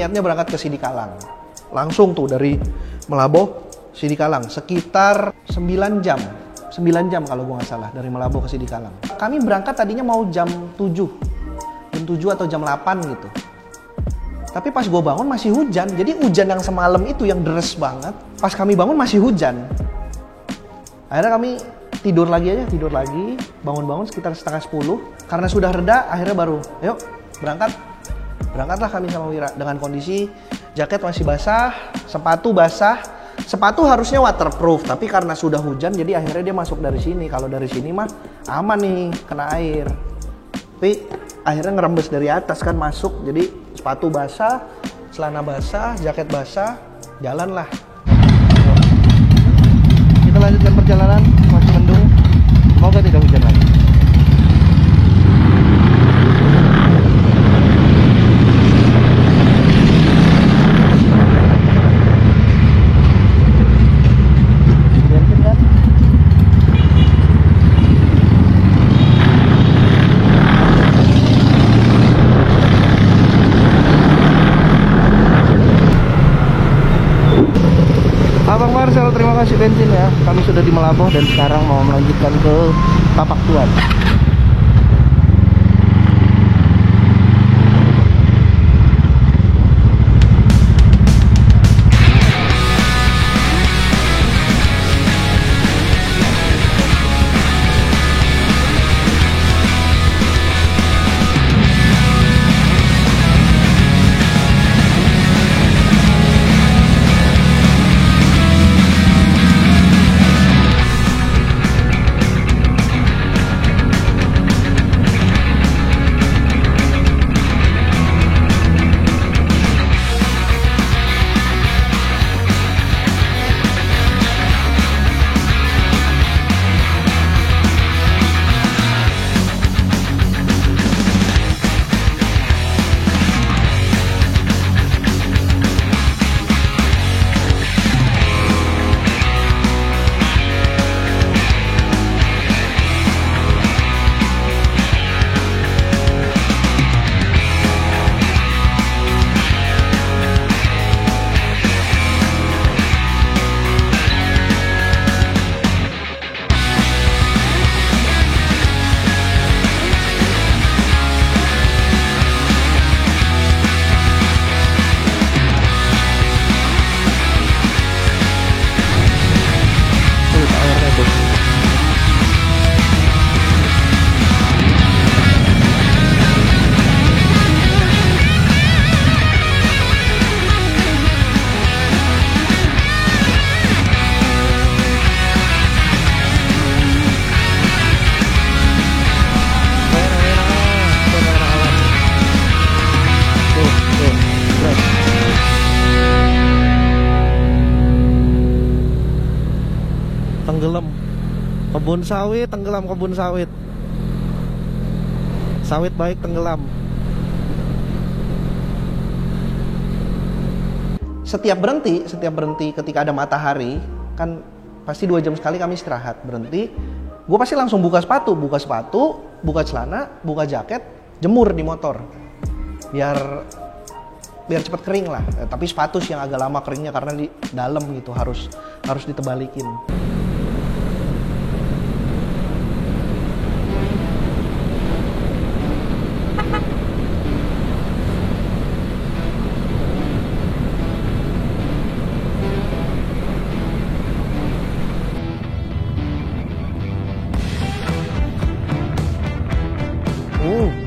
niatnya berangkat ke Sidikalang. Langsung tuh dari Melaboh, Sidikalang. Sekitar 9 jam. 9 jam kalau gue nggak salah dari Melaboh ke Sidikalang. Kami berangkat tadinya mau jam 7. Jam 7 atau jam 8 gitu. Tapi pas gue bangun masih hujan. Jadi hujan yang semalam itu yang deres banget. Pas kami bangun masih hujan. Akhirnya kami tidur lagi. Bangun-bangun sekitar setengah 10. Karena sudah reda, akhirnya baru, yuk berangkat. Berangkatlah kami sama Wira. Dengan kondisi jaket masih basah, sepatu basah. Sepatu harusnya waterproof, tapi karena sudah hujan, jadi akhirnya dia masuk dari sini. Kalau dari sini mah aman nih, kena air. Tapi akhirnya ngerembes dari atas kan masuk, jadi sepatu basah, celana basah, jaket basah, jalanlah. Kita lanjutkan perjalanan, masih mendung, semoga tidak hujan lagi. Abang Marcel, terima kasih bensin ya. Kami sudah di Melaboh dan sekarang mau melanjutkan ke Tapak Tuan. Tenggelam kebun sawit, tenggelam kebun sawit. Sawit baik tenggelam. Setiap berhenti ketika ada matahari, kan pasti 2 jam sekali kami istirahat. Berhenti, gue pasti langsung buka sepatu, buka celana, buka jaket, jemur di motor. Biar cepat kering lah. Tapi sepatu sih yang agak lama keringnya karena di dalam gitu, harus ditebalikin.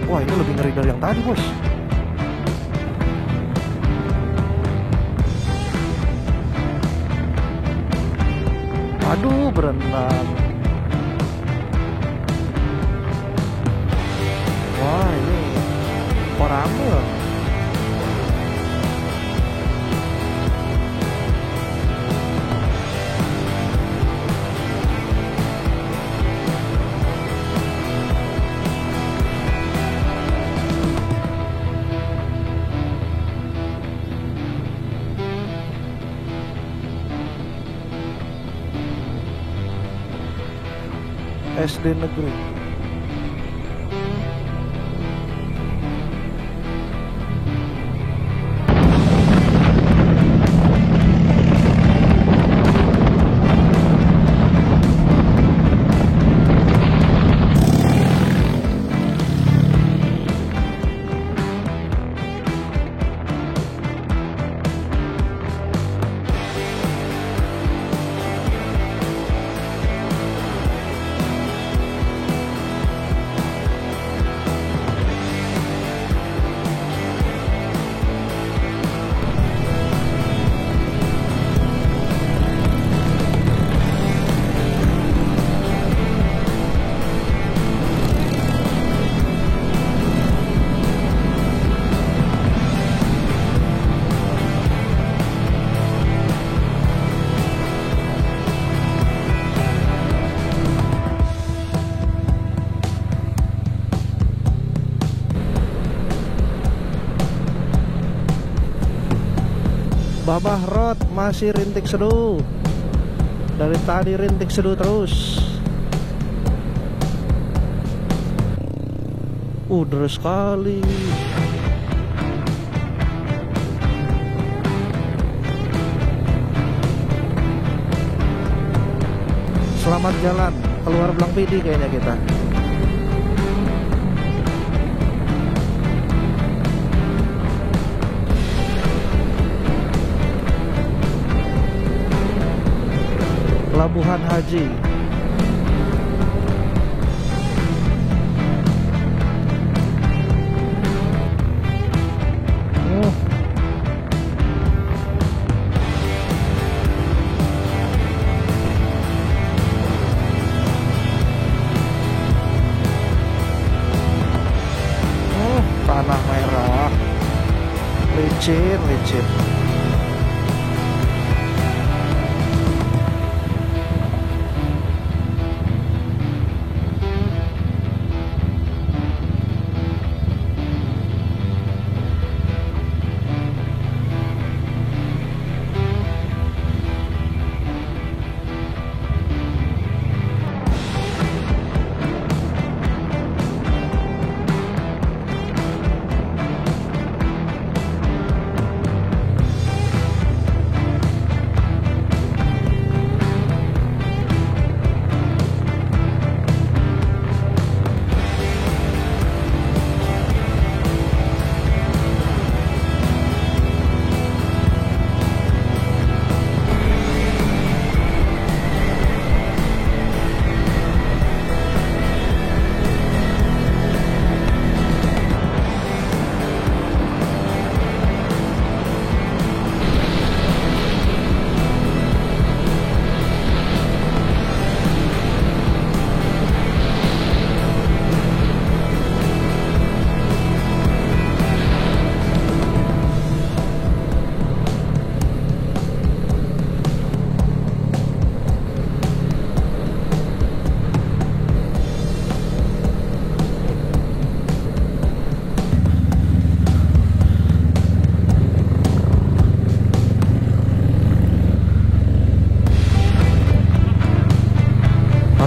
Wah, ini lebih ngeri dari yang tadi, bos. Aduh, berenang. Wah, ini kok rame loh. SD negeri. Babah Road masih rintik seduh. Dari tadi rintik seduh terus. Deras sekali. Selamat jalan keluar Blang Pidi kayaknya kita. Pelabuhan Haji. Tanah merah. Licin, licin.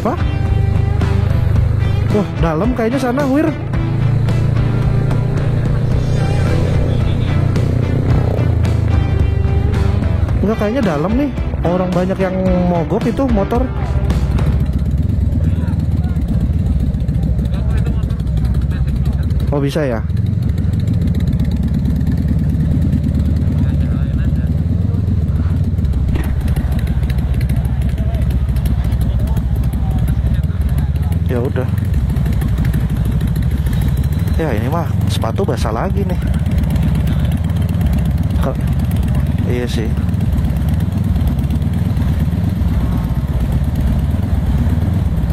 Apa? Wah, dalam kayaknya sana, Wir. Enggak, kayaknya dalam nih. Orang banyak yang mogok itu motor. Oh, bisa ya? Ya udah. Ya ini mah sepatu basah lagi nih. Iya sih.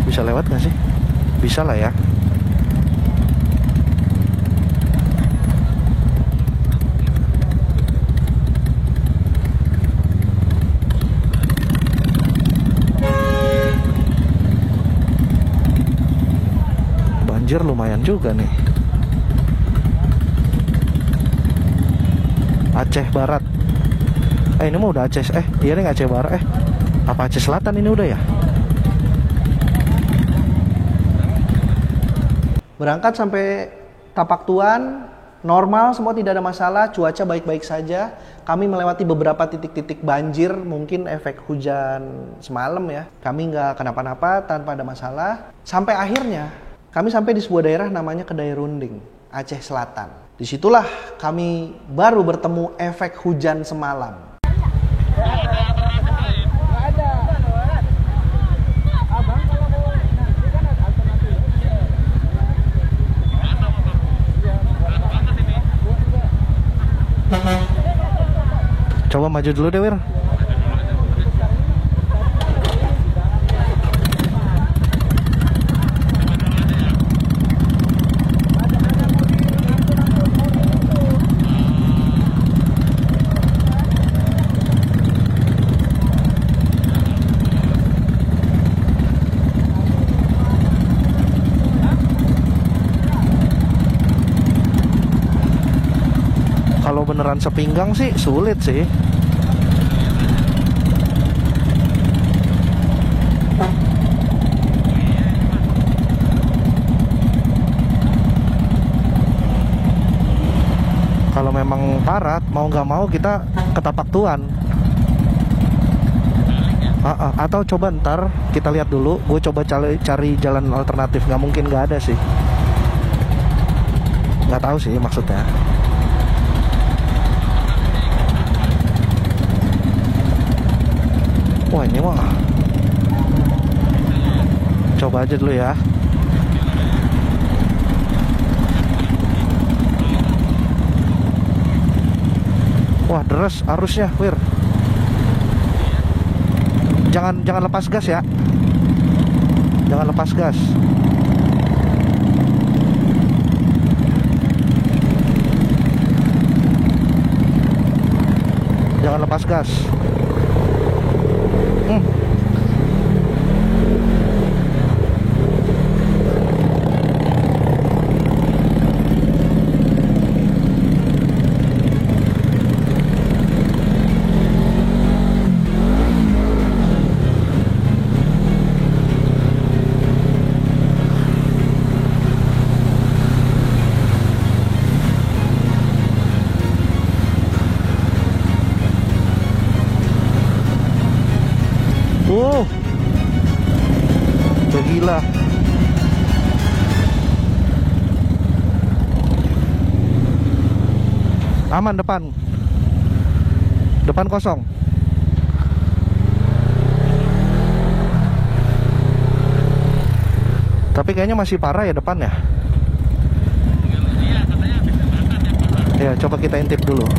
Bisa lewat nggak sih? Bisa lah ya. Banjir lumayan juga nih. Aceh Barat. Ini mah udah Aceh. Iya nih Aceh Barat. Apa Aceh Selatan ini udah ya? Berangkat sampai Tapak Tuan, normal semua, tidak ada masalah, cuaca baik-baik saja. Kami melewati beberapa titik-titik banjir, mungkin efek hujan semalam ya. Kami nggak kenapa-napa, tanpa ada masalah. Sampai akhirnya kami sampai di sebuah daerah namanya Kedai Runding, Aceh Selatan. Disitulah kami baru bertemu efek hujan semalam. Coba maju dulu deh, Wir. Kalau beneran sepinggang sih sulit sih. mau nggak mau kita ketapak tuan. Atau coba ntar kita lihat dulu, gue coba cari jalan alternatif. Nggak mungkin nggak ada sih, nggak tahu sih maksudnya. Wah ini mah, coba aja dulu ya. Wah deres arusnya, Wir. Jangan lepas gas ya. Jangan lepas gas. Jangan lepas gas. Udah gila. Aman depan. Depan kosong. Tapi kayaknya masih parah ya depan ya. Ya, coba kita intip dulu.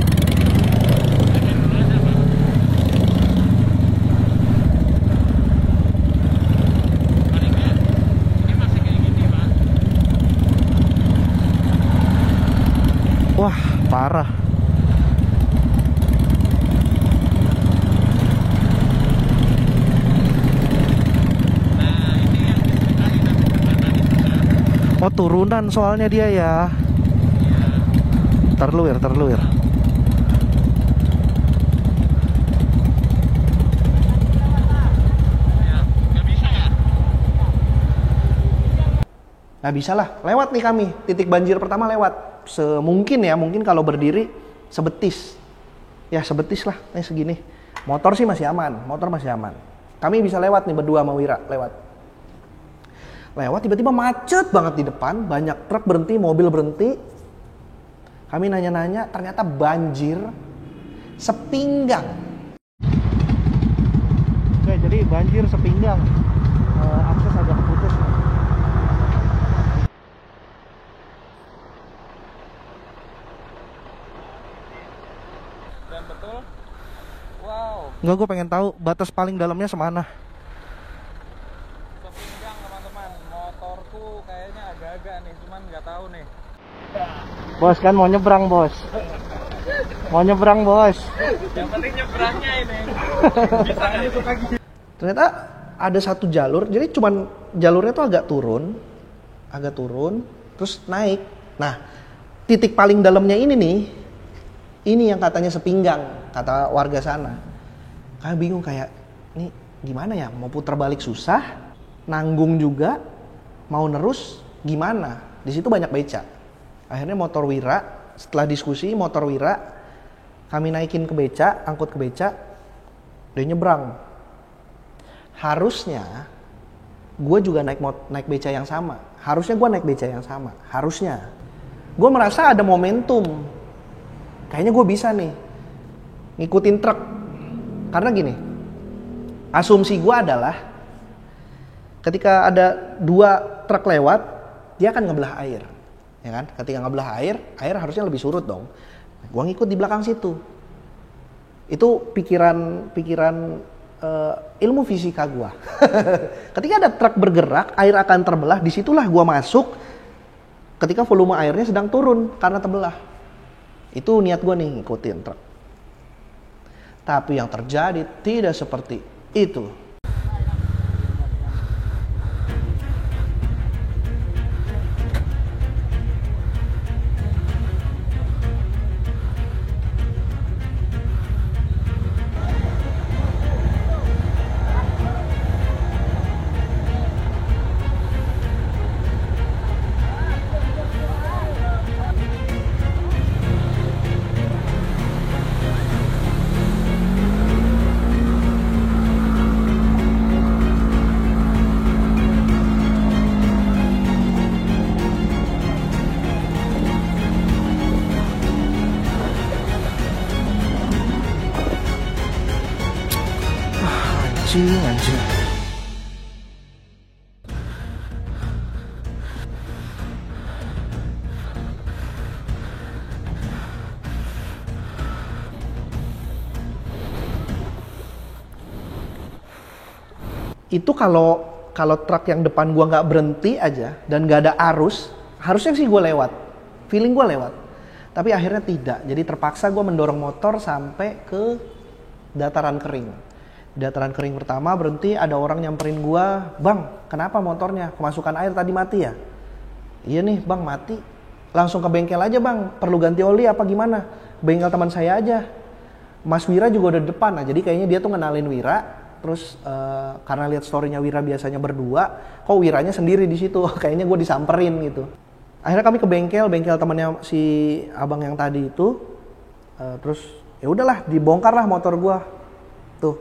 Wah, parah. Oh, turunan soalnya dia ya. Terluir. Nah bisa lah, lewat nih kami. Titik banjir pertama lewat. Semungkin ya, mungkin kalau berdiri sebetis. Ya sebetis lah, ini segini. Motor sih masih aman, Kami bisa lewat nih berdua sama Wira, lewat tiba-tiba macet banget di depan, banyak truk berhenti, mobil berhenti. Kami nanya-nanya, ternyata banjir sepinggang. Oke, jadi banjir sepinggang. Akses agak terputus. Dan betul, wow. Enggak, gue pengen tahu batas paling dalamnya semana. Sepinggang teman-teman, motorku kayaknya agak-agak nih, cuman nggak tahu nih. Bos kan mau nyebrang bos. Yang penting nyebrangnya ini. Bisa nggak itu kaki? Ternyata ada satu jalur, jadi cuman jalurnya tuh agak turun, terus naik. Nah, titik paling dalamnya ini nih, ini yang katanya sepinggang, kata warga sana. Kami bingung kayak, ini gimana ya, mau putar balik susah, nanggung juga, mau nerus gimana? Di situ banyak beca. Akhirnya motor Wira, setelah diskusi motor Wira, kami naikin ke beca, angkut ke beca, dia nyebrang. Harusnya gue juga naik beca yang sama. Harusnya. Gue merasa ada momentum. Kayaknya gue bisa nih ngikutin truk. Karena gini, asumsi gue adalah ketika ada 2 truk lewat, dia akan ngebelah air. Ya kan? Ketika ngebelah air harusnya lebih surut dong. Gue ngikut di belakang situ. Itu pikiran ilmu fisika gue. Ketika ada truk bergerak, air akan terbelah. Disitulah gue masuk ketika volume airnya sedang turun karena terbelah. Itu niat gue nih ngikutin truk. Tapi yang terjadi tidak seperti itu. anjing. Itu kalau truk yang depan gua nggak berhenti aja dan nggak ada arus, harusnya sih gua lewat, feeling gua lewat. Tapi akhirnya tidak, jadi terpaksa gua mendorong motor sampai ke dataran kering. Dataran kering pertama berhenti, ada orang nyamperin gua, "Bang, kenapa motornya? Kemasukan air tadi mati ya?" "Iya nih bang, mati." "Langsung ke bengkel aja bang, perlu ganti oli apa gimana?" "Bengkel teman saya aja. Mas Wira juga udah di depan." Nah jadi kayaknya dia tuh ngenalin Wira. Terus karena lihat story-nya Wira biasanya berdua, kok Wiranya sendiri di situ. Kayaknya gue disamperin gitu. Akhirnya kami ke bengkel temannya si abang yang tadi itu. Terus ya udahlah, dibongkar lah motor gue. Tuh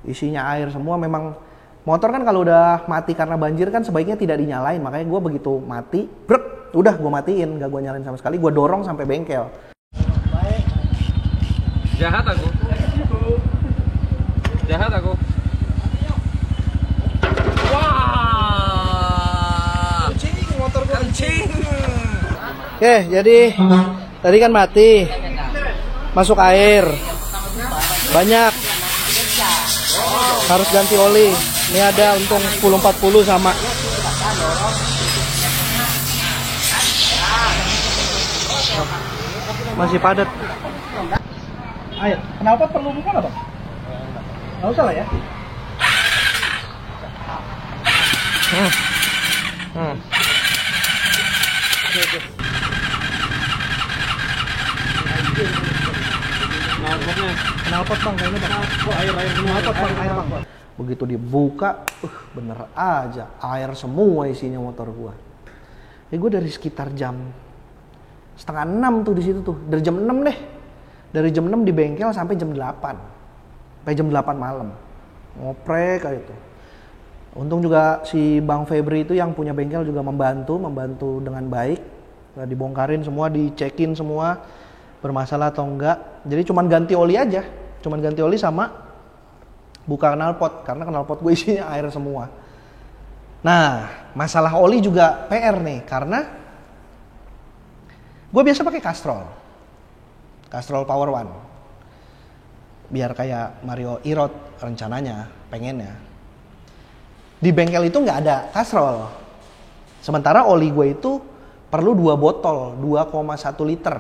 isinya air semua. Memang motor kan kalau udah mati karena banjir kan sebaiknya tidak dinyalain. Makanya gue begitu mati, brek, udah gue matiin, gak gue nyalain sama sekali. Gue dorong sampai bengkel. Jahat aku. Jahat aku. Wah. Kucing motor gua kucing. Oke, jadi tadi kan mati. Masuk air. Banyak. Harus ganti oli. Ini ada untung 1040 sama. Masih padat. Ayo, kenapa perlu buka nggak, Bang? Nggak usah lah ya. Knalpot bang, kayaknya bang. Air knalpot bang, air bang. Begitu dibuka, bener aja air semua isinya motor gua. Gue dari sekitar jam 5:30 tuh di situ tuh, dari jam 6 deh. Dari jam 6 di bengkel sampai jam 8. Sampai jam 8 malam. Ngoprek kayak itu. Untung juga si Bang Febri itu yang punya bengkel juga membantu dengan baik. Dibongkarin semua, dicekin semua bermasalah atau enggak. Jadi cuman ganti oli aja. Cuman ganti oli sama buka knalpot karena knalpot gue isinya air semua. Nah, masalah oli juga PR nih karena gue biasa pakai Castrol Power One. Biar kayak Mario Irot rencananya, pengennya. Di bengkel itu nggak ada Castrol. Sementara oli gue itu perlu 2 botol, 2,1 liter.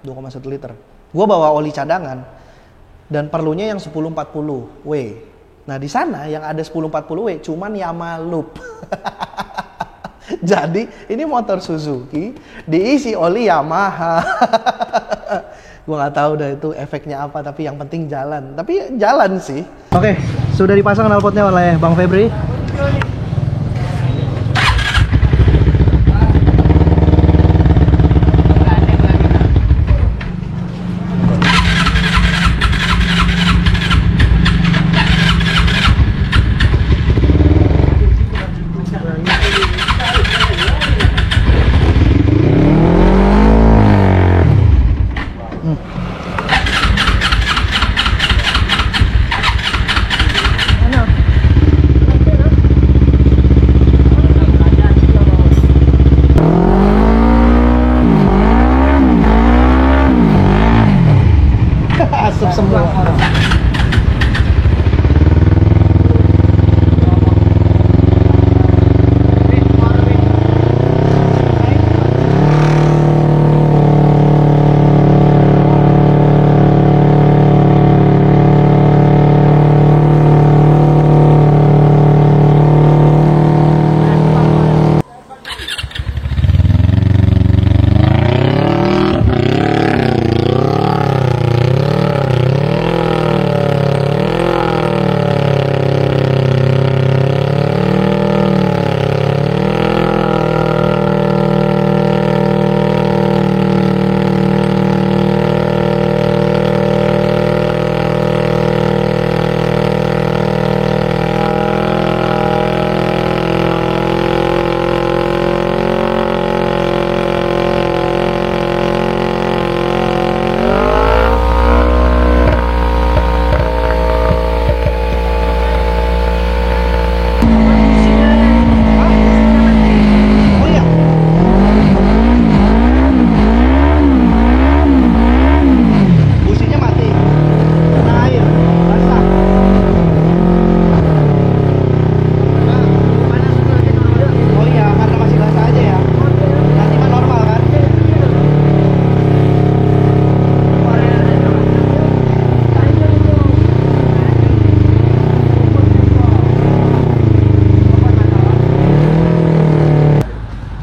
2,1 liter. Gue bawa oli cadangan dan perlunya yang 1040 W. Nah di sana yang ada 1040 W cuman Yamaha Loop. Jadi ini motor Suzuki diisi oli Yamaha. Gue nggak tahu dah itu efeknya apa, tapi yang penting jalan. Tapi jalan sih. Oke, sudah dipasang knalpotnya oleh Bang Febri.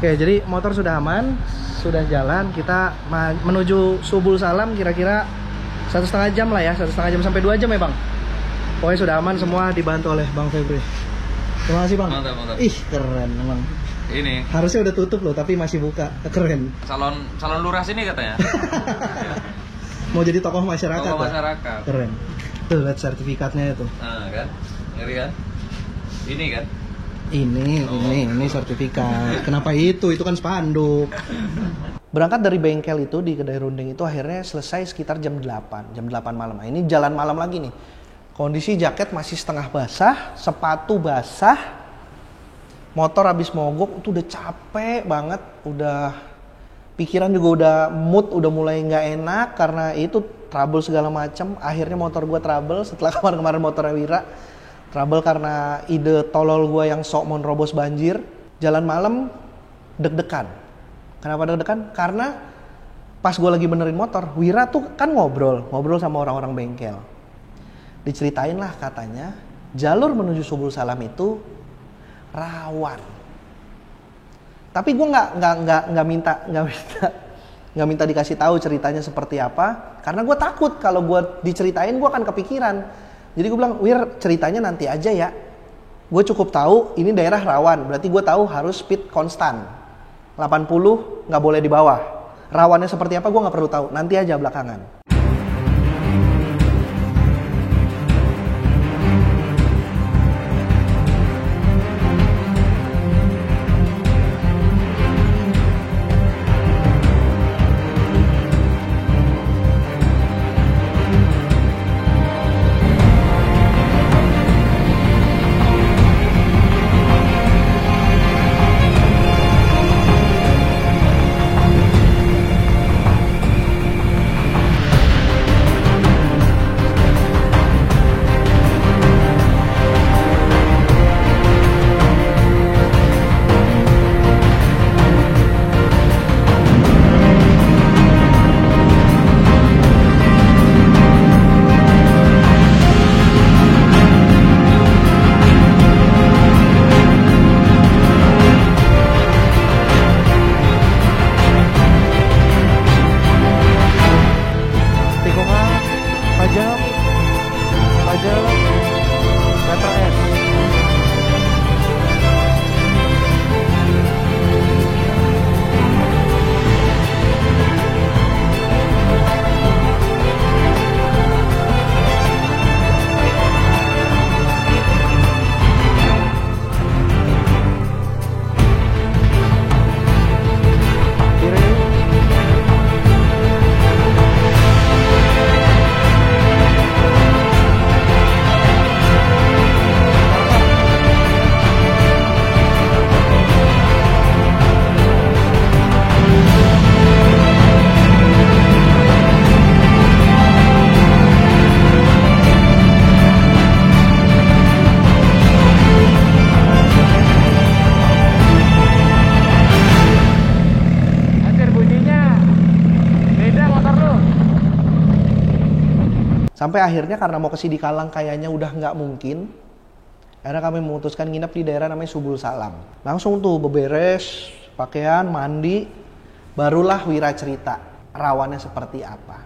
Oke, jadi motor sudah aman, sudah jalan. Kita menuju Subul Salam kira-kira 1,5 jam lah ya, 1,5 jam sampai 2 jam ya Bang. Pokoknya sudah aman semua, dibantu oleh Bang Febri. Terima kasih Bang. Mantap. Ih, keren Bang. Ini Harusnya udah tutup loh, tapi masih buka. Keren. calon lurah sini katanya. Mau jadi tokoh masyarakat. Tokoh ya? masyarakat. Keren. Tuh, lihat sertifikatnya itu. Nah, kan? Ngeri kan? Ini kan? Ini sertifikat. Kenapa itu? Itu kan spanduk. Berangkat dari bengkel itu di kedai runding itu akhirnya selesai sekitar jam 8 malam. Nah, ini jalan malam lagi nih. Kondisi jaket masih setengah basah, sepatu basah, motor habis mogok, itu udah capek banget, udah pikiran juga udah mood udah mulai nggak enak karena itu trouble segala macam. Akhirnya motor gue trouble setelah kemarin motornya Wira. Trouble karena ide tolol gue yang sok menerobos banjir. Jalan malam deg-degan. Kenapa deg-degan? Karena pas gue lagi benerin motor, Wira tuh kan ngobrol sama orang-orang bengkel. Diceritain lah katanya jalur menuju Subul Salam itu rawan. Tapi gue nggak minta dikasih tahu ceritanya seperti apa, karena gue takut kalau gue diceritain gue akan kepikiran. Jadi gue bilang, Wir, ceritanya nanti aja ya. Gue cukup tahu ini daerah rawan, berarti gue tahu harus speed konstan. 80 nggak boleh di bawah. Rawannya seperti apa gue nggak perlu tahu, nanti aja belakangan. Sampai akhirnya karena mau ke Sidikalang kayaknya udah nggak mungkin. Akhirnya kami memutuskan nginep di daerah namanya Subul Salam. Langsung tuh beberes, pakaian, mandi. Barulah Wira cerita rawannya seperti apa.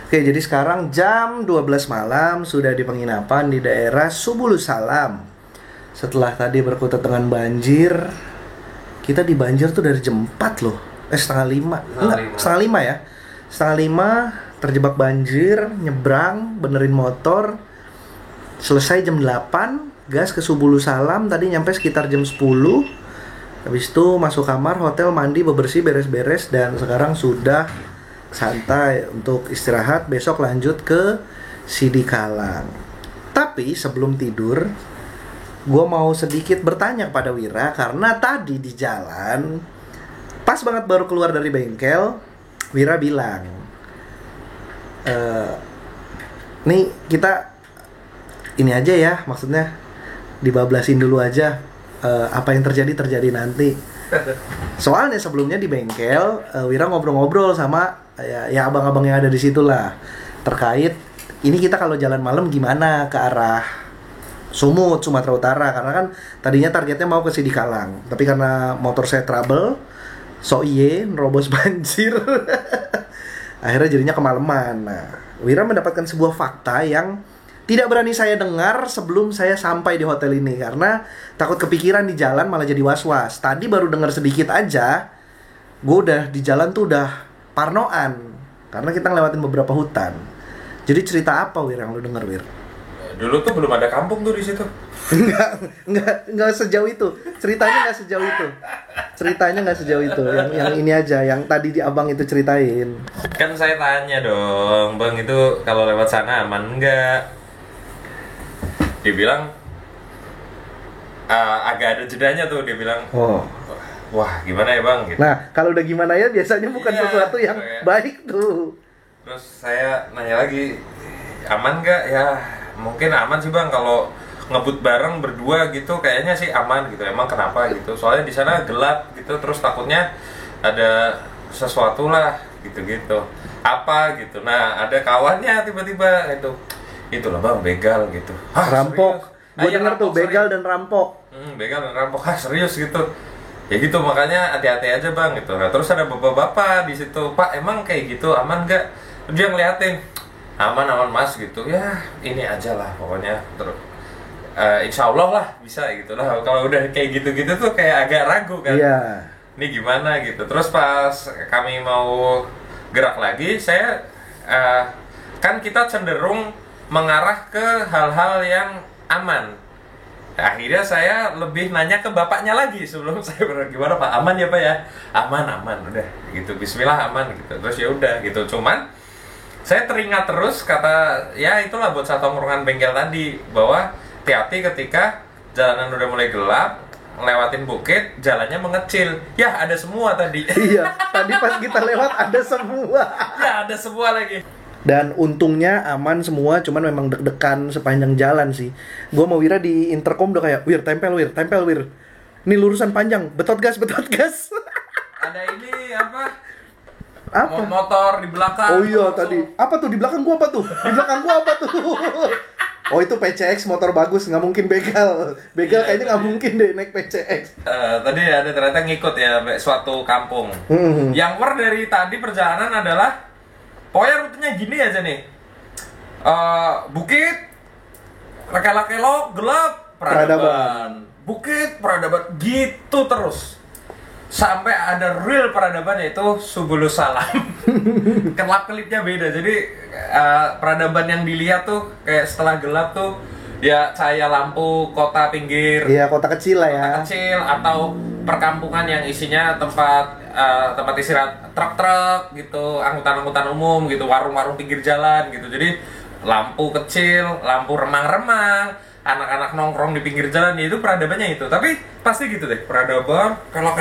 Oke, jadi sekarang jam 12 malam sudah di penginapan di daerah Subul Salam. Setelah tadi berkutat dengan banjir, kita di banjir tuh dari jam 4 loh. Setengah 5. Enggak, setengah 5 ya. Setengah 5 terjebak banjir, nyebrang, benerin motor. Selesai jam 8, gas ke Subul Salam, tadi nyampe sekitar jam 10. Habis itu masuk kamar, hotel, mandi, bebersih, beres-beres, dan sekarang sudah santai untuk istirahat. Besok lanjut ke Sidikalang. Tapi sebelum tidur, gue mau sedikit bertanya pada Wira, karena tadi di jalan, pas banget baru keluar dari bengkel, Wira bilang, nih kita ini aja ya, maksudnya dibablasin dulu aja, apa yang terjadi nanti. Soalnya sebelumnya di bengkel, Wira ngobrol-ngobrol sama ya abang-abang yang ada di situ lah, terkait ini kita kalau jalan malam gimana ke arah Sumut, Sumatera Utara. Karena kan tadinya targetnya mau ke Sidikalang, tapi karena motor saya trouble, nerobos banjir. Akhirnya jadinya kemalaman. Nah, Wira mendapatkan sebuah fakta yang tidak berani saya dengar sebelum saya sampai di hotel ini, karena takut kepikiran di jalan malah jadi was-was. Tadi baru dengar sedikit aja, gue udah di jalan tuh udah parnoan karena kita ngelewatin beberapa hutan. Jadi cerita apa Wir yang lu denger, Wir? Dulu tuh belum ada kampung tuh di situ. Enggak sejauh itu. Ceritanya nggak sejauh itu. Yang ini aja, yang tadi di abang itu ceritain. Kan saya tanya dong, Bang, itu kalau lewat sana aman nggak? Dia bilang agak ada jedanya tuh. Dia bilang, wah gimana ya Bang? Gitu. Nah, kalau udah gimana ya biasanya bukan sesuatu yang baik tuh. Terus saya nanya lagi, aman nggak? Ya mungkin aman sih Bang, kalau ngebut bareng berdua gitu kayaknya sih aman gitu. Emang kenapa gitu? Soalnya di sana gelap gitu, terus takutnya ada sesuatu lah gitu-gitu. Apa gitu. Nah, ada kawannya tiba-tiba itulah Bang, begal gitu. Rampok. Gue denger tuh begal dan rampok. Begal dan rampok. Serius gitu. Ya gitu, makanya hati-hati aja Bang gitu. Nah, terus ada bapak-bapak di situ. Pak, emang kayak gitu aman nggak? Dia ngeliatin, aman Mas gitu. Ya ini aja lah pokoknya. Terus insya Allah lah bisa gitu lah. Kalau udah kayak gitu-gitu tuh kayak agak ragu kan. Iya. Ini gimana gitu. Terus pas kami mau gerak lagi, saya kan kita cenderung mengarah ke hal-hal yang aman. Akhirnya saya lebih nanya ke bapaknya lagi sebelum saya gimana Pak, aman ya Pak ya? Aman udah gitu, Bismillah aman gitu. Terus ya udah gitu. Cuman saya teringat terus kata ya itulah buat satu tongkrongan bengkel tadi, bahwa hati-hati ketika jalanan udah mulai gelap, lewatin bukit, jalannya mengecil. Ya ada semua tadi. Iya, tadi pas kita lewat ada semua. Ya ada semua lagi. Dan untungnya aman semua, cuman memang deg-degan sepanjang jalan sih. Gue mau Wira di intercom udah kayak, tempel Wir. Ini lurusan panjang, betot gas. Ada ini apa? Apa? Motor di belakang. Oh iya tadi. Apa tuh di belakang gua apa tuh? Oh itu PCX, motor bagus, nggak mungkin begal. Begal kayaknya nggak mungkin deh naik PCX. Tadi ada ternyata ngikut ya suatu kampung. Yang dari tadi perjalanan adalah pokoknya rutenya gini aja nih. Bukit, kelok, gelap, peradaban. Bukit, peradaban, gitu terus. Sampai ada real peradaban, yaitu Subulus Salam. Kelap-kelipnya beda. Jadi peradaban yang dilihat tuh kayak setelah gelap tuh ya cahaya lampu kota pinggir. Iya, kota kecil lah ya. Kota kecil atau perkampungan yang isinya tempat istirahat truk-truk gitu, angkutan-angkutan umum gitu, warung-warung pinggir jalan gitu. Jadi lampu kecil, lampu remang-remang, anak-anak nongkrong di pinggir jalan, ya itu peradabannya itu. Tapi pasti gitu deh, peradaban, kelok,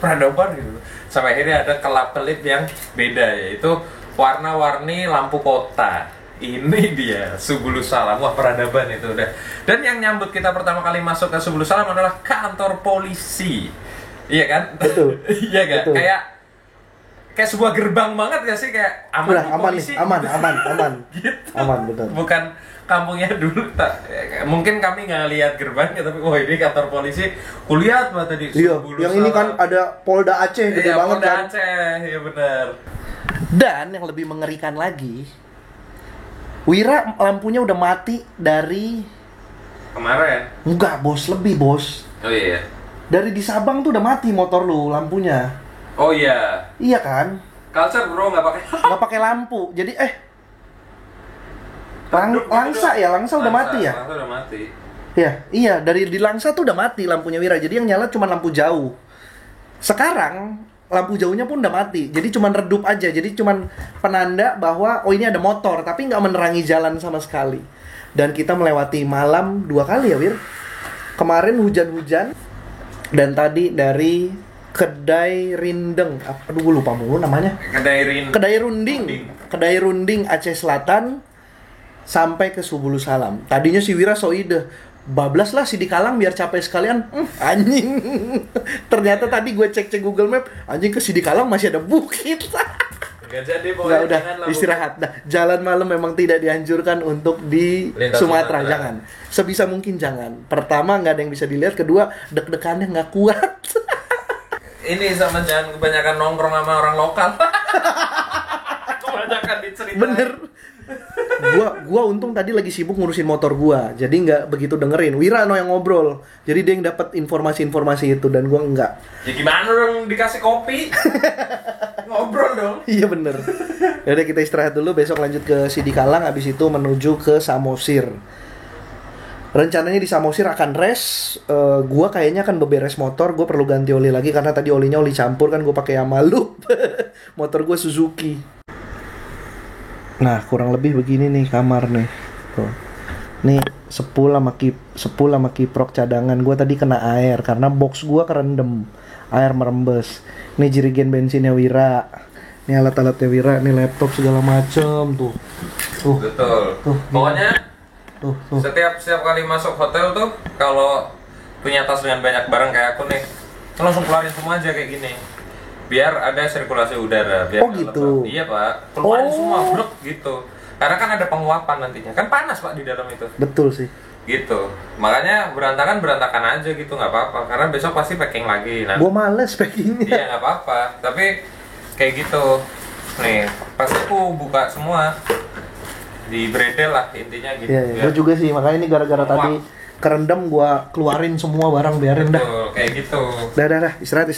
peradaban gitu. Sampai akhirnya ada kelap-kelip yang beda, yaitu warna-warni lampu kota. Ini dia Subulus Salam. Wah, peradaban itu udah. Dan yang nyambut kita pertama kali masuk ke Subulus Salam adalah kantor polisi. Iya kan? Betul. Iya kan? Betul. Kayak sebuah gerbang banget gak sih, kayak aman nih polisi. Aman. Gitu. Aman, betul. Bukan kampungnya dulu mungkin kami nggak lihat gerbangnya, tapi wah ini kantor polisi. Kulihat banget tadi. Iya, yang ini kan ada Polda Aceh gede banget Polda kan. Aceh, iya benar. Dan yang lebih mengerikan lagi, Wira lampunya udah mati dari Kemarin. enggak, Bos, lebih, Bos. Oh iya. Dari di Sabang tuh udah mati motor lu lampunya. Oh iya. Iya kan? Culture bro nggak pakai. Nggak pakai lampu. Jadi Langsa udah mati ya? Langsa udah mati. Ya, iya, dari di Langsa tuh udah mati lampunya Wira. Jadi yang nyala cuma lampu jauh. Sekarang lampu jauhnya pun udah mati. Jadi cuma redup aja. Jadi cuma penanda bahwa oh ini ada motor, tapi nggak menerangi jalan sama sekali. Dan kita melewati malam 2 kali ya, Wir. Kemarin hujan-hujan, dan tadi dari Kedai Rindeng. Aduh, gue lupa mulu namanya. Kedai Runding Aceh Selatan sampai ke Subulus Salam. Tadinya si Wira so ide, bablas lah Sidikalang biar capek sekalian. Anjing. Ternyata tadi gue cek Google Map, anjing ke Sidikalang masih ada bukit. Nggak jadi Nggak, pokoknya. udah jangan lah, istirahat. Nah, jalan malam memang tidak dianjurkan untuk di Lintas Sumatera, Sumatera. jangan. Sebisa mungkin jangan. Pertama nggak ada yang bisa dilihat, kedua deg-degannya nggak kuat. Ini sama jangan kebanyakan nongkrong sama orang lokal. Kebanyakan diceritain. Bener. Gua untung tadi lagi sibuk ngurusin motor gua, jadi nggak begitu dengerin. Wira yang ngobrol, jadi dia yang dapat informasi-informasi itu dan gua enggak. Ya gimana dong dikasih kopi? Ngobrol dong. Iya bener. Yaudah kita istirahat dulu, besok lanjut ke Sidikalang, habis itu menuju ke Samosir. Rencananya di Samosir akan rest. Gua kayaknya akan beberes motor. Gua perlu ganti oli lagi karena tadi olinya oli campur kan. Gua pakai Yamaha. Motor gua Suzuki. Nah kurang lebih begini nih kamar nih. Tuh. Nih sepul sama kiprok cadangan. Gua tadi kena air karena box gua kerendam. Air merembes. Nih jerigen bensinnya Wira. Nih alat-alatnya Wira. Nih laptop segala macem tuh. Tuh. Betul. Tuh, Pokoknya Tuh. setiap kali masuk hotel tuh kalau punya tas dengan banyak barang kayak aku nih, langsung keluarin semua aja kayak gini. Biar ada sirkulasi udara, biar Oh, nggak gitu. lembab. Iya, Pak. Keluarin Oh. semua blek gitu. Karena kan ada penguapan nantinya. Kan panas, Pak, di dalam itu. Betul sih. Gitu. Makanya berantakan aja gitu, nggak apa-apa. Karena besok pasti packing lagi. Nah, Gue males packingnya. iya nggak apa-apa. Tapi kayak gitu. Nih, pasti aku buka semua. Di bredel lah intinya gitu. Iya, Biar- gue juga sih. Makanya ini gara-gara Wah. tadi kerendam gue keluarin semua barang biarin dah. Betul, kayak gitu. Dah. Istirahat.